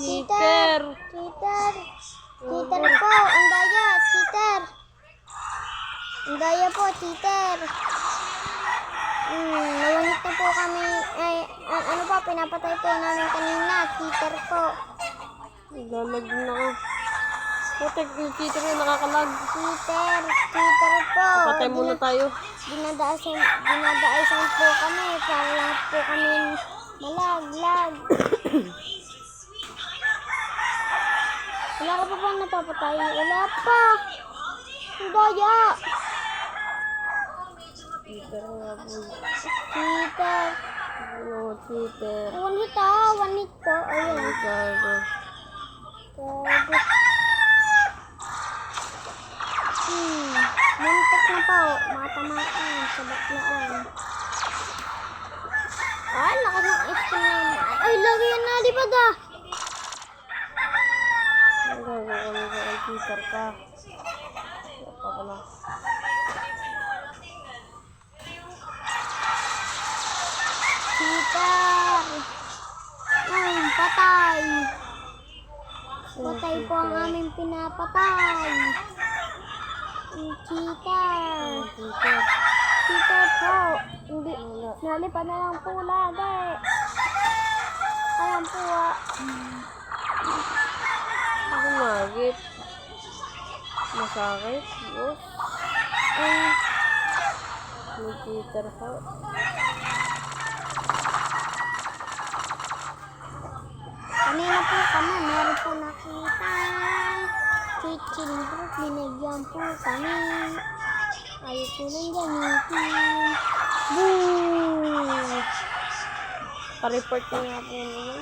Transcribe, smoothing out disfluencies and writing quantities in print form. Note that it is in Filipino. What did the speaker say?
Cheater! Cheater! Cheater po! Ang daya! Cheater! Ang daya po! Cheater! Nawanit na po kami. Ay, ano po, pinapatay po namin kanina. Cheater po. Nagalag na ako. Putek, yung cheater na nakakalag. Cheater! Cheater po! Patay muna tayo. Dinadaisan po kami para lang po kami malaglag. Wala ka pa bang napapatay? Wala pa! Ang daya! Cheater nga po. Cheater! Ano, cheater. One hit ah! One hit po. Ayun. Gago. Gago. Muntik na po. Matamaan. Sa baklaan. Ay, lakas ng skill naman. Ay, lagi yan na. Di ba da? Ang gago kami sa cheater ka. Wala pa pala. Cheater! Patay! Patay po ang aming pinapatay. Cheater! Cheater. Cheater po! Hindi, nalipad na lang po lagi. Ayan po ah. Ako magit. Masakit. Boss. May cheater ka. Kanina po kami, meron po nakita. Kitchen group, binigyan po kami. Ayaw po nang gamitin. Boo! Pa-report na nga po naman.